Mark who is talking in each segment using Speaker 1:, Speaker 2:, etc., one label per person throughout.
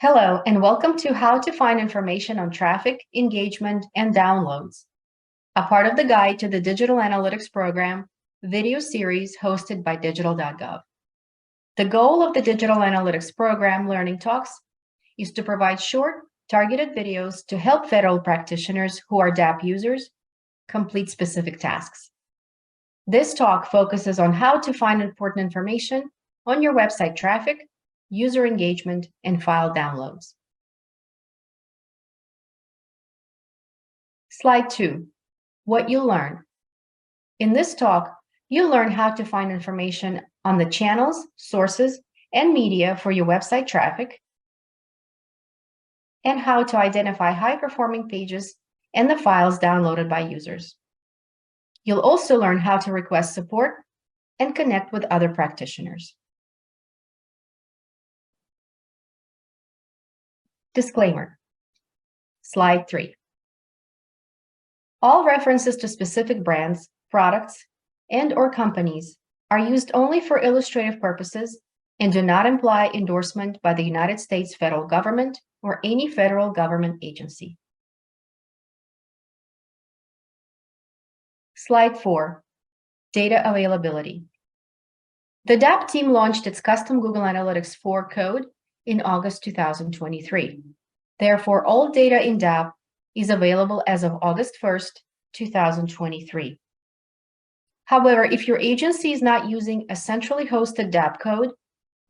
Speaker 1: Hello, and welcome to How to Find Information on Traffic, Engagement, and Downloads, a part of the Guide to the Digital Analytics Program video series hosted by Digitalgov. The goal of the Digital Analytics Program Learning Talks is to provide short, targeted videos to help federal practitioners who are DAP users complete specific tasks. This talk focuses on how to find important information on your website traffic, user engagement, and file downloads. Slide 2, what you'll learn. In this talk, you'll learn how to find information on the channels, sources, and media for your website traffic, and how to identify high-performing pages and the files downloaded by users. You'll also learn how to request support and connect with other practitioners. Disclaimer. Slide 3. All references to specific brands, products, and/or companies are used only for illustrative purposes and do not imply endorsement by the United States federal government or any federal government agency. Slide 4. Data availability. The DAP team launched its custom Google Analytics 4 code in August 2023. Therefore, all data in DAP is available as of August 1st, 2023. However, if your agency is not using a centrally hosted DAP code,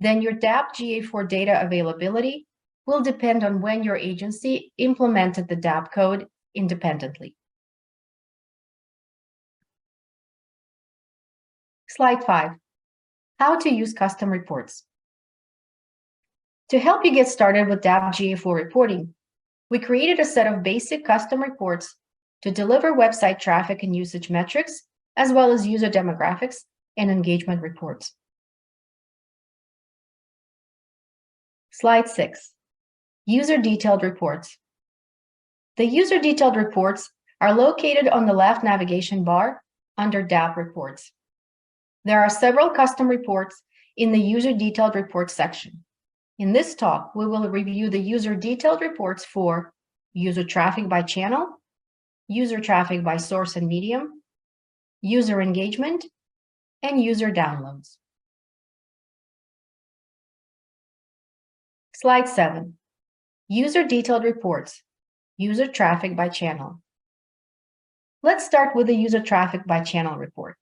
Speaker 1: then your DAP GA4 data availability will depend on when your agency implemented the DAP code independently. Slide 5. How to use custom reports. To help you get started with DAP GA4 reporting, we created a set of basic custom reports to deliver website traffic and usage metrics, as well as user demographics and engagement reports. Slide 6. User detailed reports. The user detailed reports are located on the left navigation bar under DAP reports. There are several custom reports in the user detailed reports section. In this talk, we will review the user detailed reports for user traffic by channel, user traffic by source and medium, user engagement, and user downloads. Slide 7. User detailed reports, user traffic by channel. Let's start with the user traffic by channel report.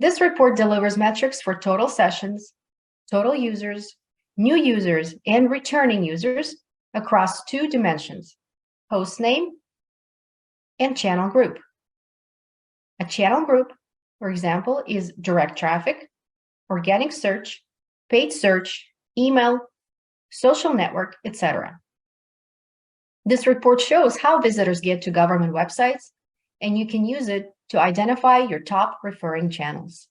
Speaker 1: This report delivers metrics for total sessions, total users, new users, and returning users across two dimensions, host name and channel group. A channel group, for example, is direct traffic, organic search, paid search, email, social network, etc. This report shows how visitors get to government websites, and you can use it to identify your top referring channels.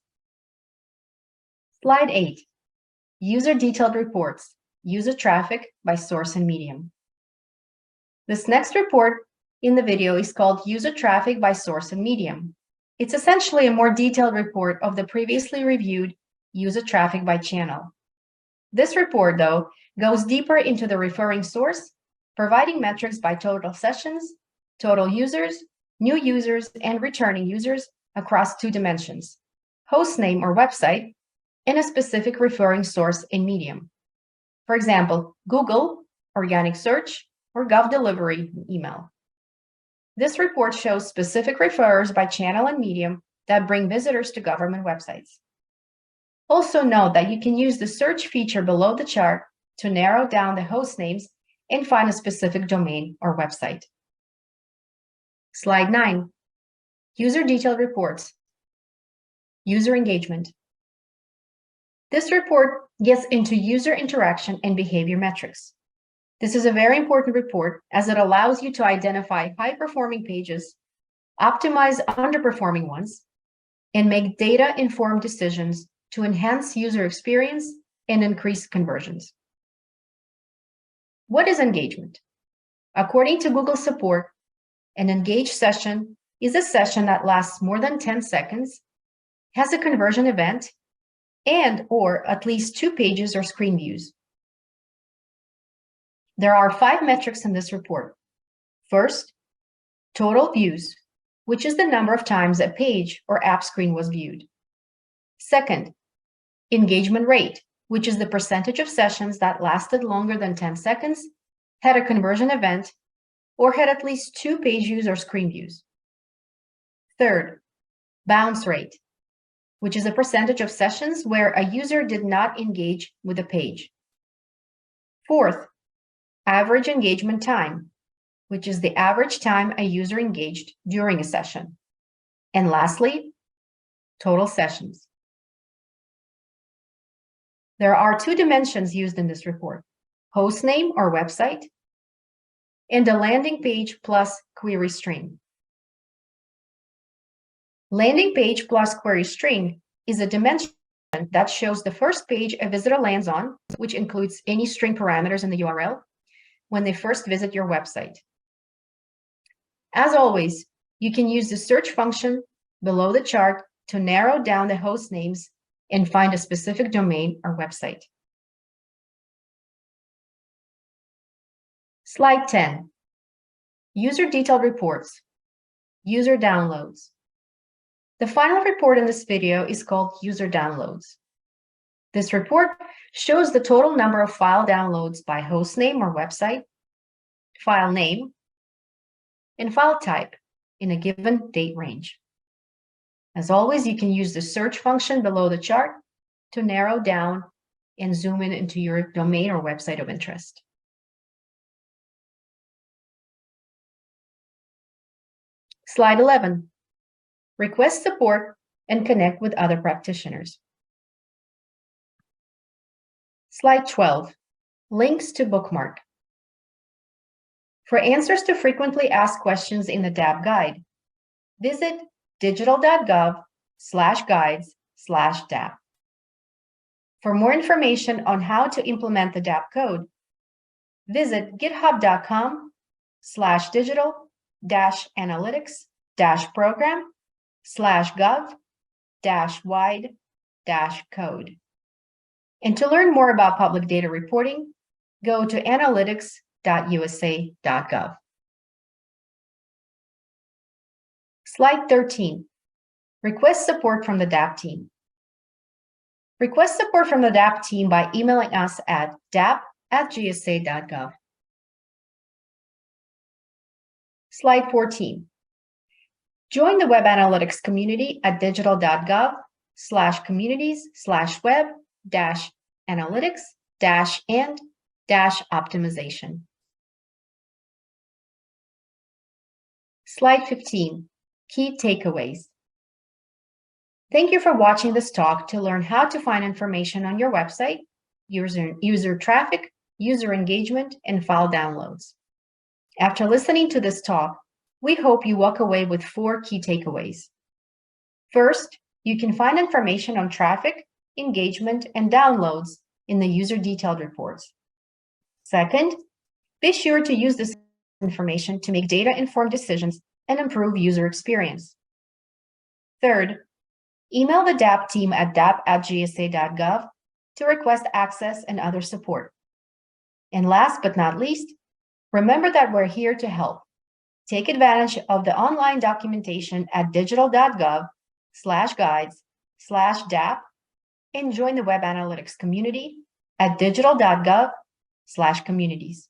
Speaker 1: Slide 8. User detailed reports, user traffic by source and medium. This next report in the video is called User Traffic by Source and Medium. It's essentially a more detailed report of the previously reviewed user traffic by channel. This report, though, goes deeper into the referring source, providing metrics by total sessions, total users, new users, and returning users across two dimensions, host name or website, and a specific referring source and medium. For example, Google, organic search, or Gov delivery email. This report shows specific referrers by channel and medium that bring visitors to government websites. Also note that you can use the search feature below the chart to narrow down the host names and find a specific domain or website. Slide 9. User detailed reports. User engagement. This report gets into user interaction and behavior metrics. This is a very important report as it allows you to identify high-performing pages, optimize underperforming ones, and make data-informed decisions to enhance user experience and increase conversions. What is engagement? According to Google support, an engaged session is a session that lasts more than 10 seconds, has a conversion event, and/or at least 2 pages or screen views. There are 5 metrics in this report. First, total views, which is the number of times a page or app screen was viewed. Second, engagement rate, which is the percentage of sessions that lasted longer than 10 seconds, had a conversion event, or had at least 2 page views or screen views. Third, bounce rate, which is a percentage of sessions where a user did not engage with a page. Fourth, average engagement time, which is the average time a user engaged during a session. And lastly, total sessions. There are 2 dimensions used in this report: host name or website, and a landing page plus query string. Landing page plus query string is a dimension that shows the first page a visitor lands on, which includes any string parameters in the URL, when they first visit your website. As always, you can use the search function below the chart to narrow down the host names and find a specific domain or website. Slide 10. User detailed reports. User downloads. The final report in this video is called User Downloads. This report shows the total number of file downloads by host name or website, file name, and file type in a given date range. As always, you can use the search function below the chart to narrow down and zoom in into your domain or website of interest. Slide 11. Request support and connect with other practitioners. Slide 12. Links to bookmark. For answers to frequently asked questions in the DAP guide, visit digital.gov/guides/DAP. For more information on how to implement the DAP code, visit github.com/digital-analytics-program/gov-wide-code. And to learn more about public data reporting, go to analytics.usa.gov. Slide 13. Request support from the DAP team. Request support from the DAP team by emailing us at dap@gsa.gov. Slide 14. Join the web analytics community at digital.gov/communities/web-analytics-and-optimization. Slide 15. Key takeaways. Thank you for watching this talk to learn how to find information on your website, user traffic, user engagement, and file downloads. After listening to this talk, we hope you walk away with 4 key takeaways. First, you can find information on traffic, engagement, and downloads in the user detailed reports. Second, be sure to use this information to make data-informed decisions and improve user experience. Third, email the DAP team at dap@gsa.gov to request access and other support. And last but not least, remember that we're here to help. Take advantage of the online documentation at digital.gov/guides/DAP and join the web analytics community at digital.gov/communities.